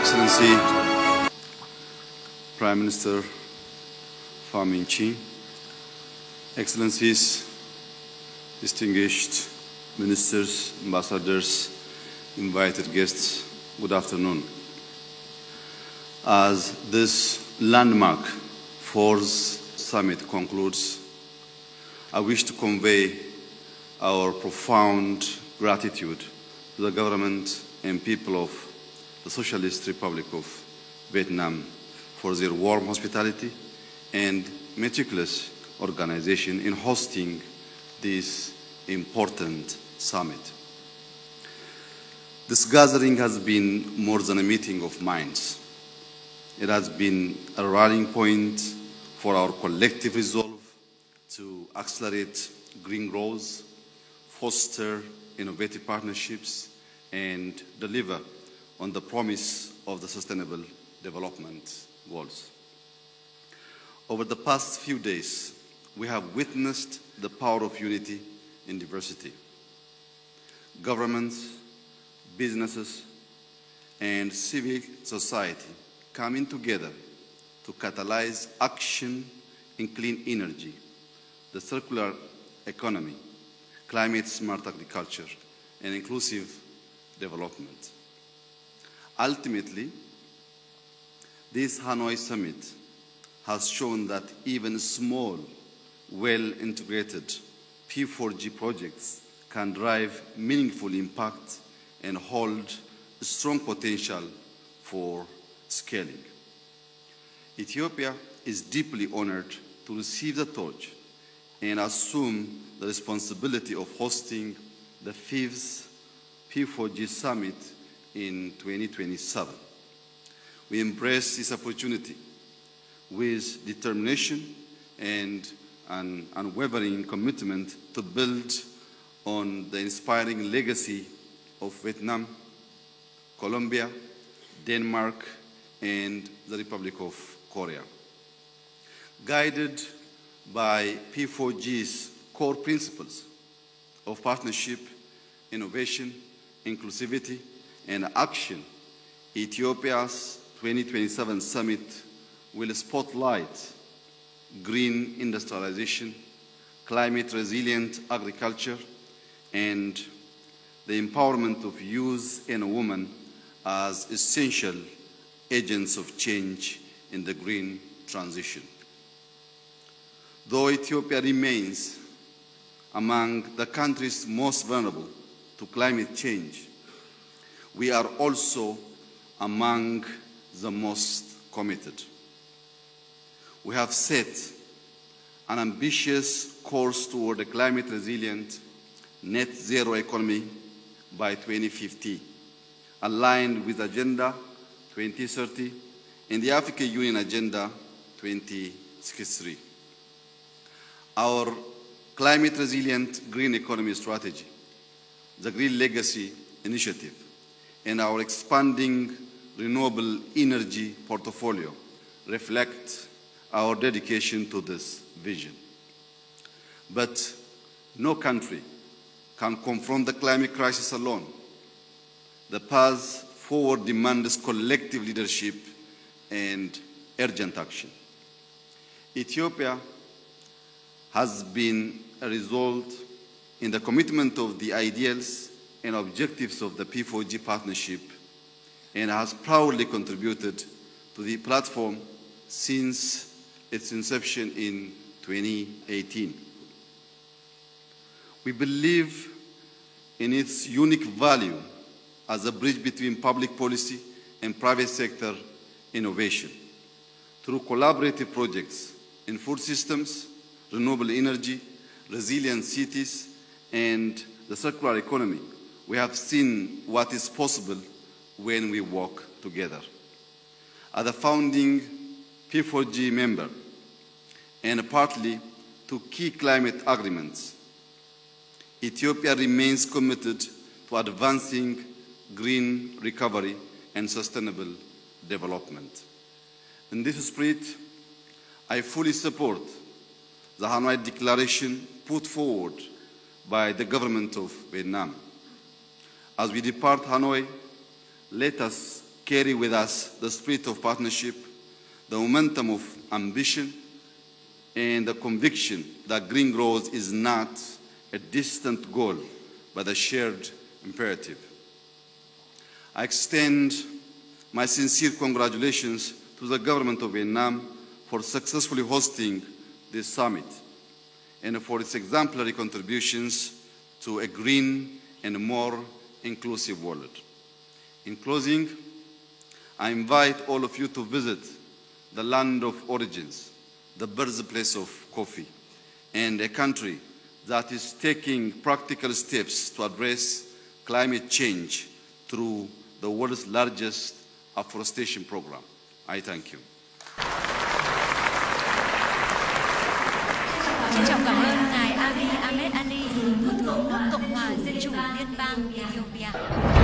Excellency Prime Minister Pham Minh Chinh, Excellencies, distinguished ministers, ambassadors, invited guests, good afternoon. As this landmark fourth summit concludes, I wish to convey our profound gratitude to the government and people of the Socialist Republic of Vietnam for their warm hospitality and meticulous organization in hosting this important summit. This gathering has been more than a meeting of minds. It has been a rallying point for our collective resolve to accelerate green growth, foster innovative partnerships, and deliver on the promise of the Sustainable Development Goals. Over the past few days, we have witnessed the power of unity in diversity. Governments, businesses, and civil society coming together to catalyze action in clean energy, the circular economy, climate-smart agriculture, and inclusive development. Ultimately, this Hanoi summit has shown that even small, well-integrated P4G projects can drive meaningful impact and hold strong potential for scaling. Ethiopia is deeply honored to receive the torch and assume the responsibility of hosting the 5th P4G summit in 2027. We embrace this opportunity with determination and an unwavering commitment to build on the inspiring legacy of Vietnam, Colombia, Denmark, and the Republic of Korea. Guided by P4G's core principles of partnership, innovation, inclusivity, and action, Ethiopia's 2027 summit will spotlight green industrialization, climate-resilient agriculture, and the empowerment of youth and women as essential agents of change in the green transition. Though Ethiopia remains among the countries most vulnerable to climate change, we are also among the most committed. We have set an ambitious course toward a climate-resilient, net-zero economy by 2050, aligned with Agenda 2030 and the African Union Agenda 2063. Our climate-resilient green economy strategy, the Green Legacy Initiative, and our expanding renewable energy portfolio reflect our dedication to this vision. But no country can confront the climate crisis alone. The path forward demands collective leadership and urgent action. Ethiopia has been a result in the commitment of the ideals and objectives of the P4G partnership and has proudly contributed to the platform since its inception in 2018. We believe in its unique value as a bridge between public policy and private sector innovation. Through collaborative projects in food systems, renewable energy, resilient cities, and the circular economy, we have seen what is possible when we work together. As a founding P4G member and partly to key climate agreements, Ethiopia remains committed to advancing green recovery and sustainable development. In this spirit, I fully support the Hanoi Declaration put forward by the government of Vietnam. As we depart Hanoi, let us carry with us the spirit of partnership, the momentum of ambition, and the conviction that green growth is not a distant goal, but a shared imperative. I extend my sincere congratulations to the government of Vietnam for successfully hosting this summit and for its exemplary contributions to a green and more inclusive world. In closing, I invite all of you to visit the land of origins, the birthplace of coffee, and a country that is taking practical steps to address climate change through the world's largest afforestation program. I thank you. Trân trọng cảm ơn Ngài Abiy Ahmed Ali, Thủ tướng nước Cộng hòa Dân chủ Liên bang Ethiopia.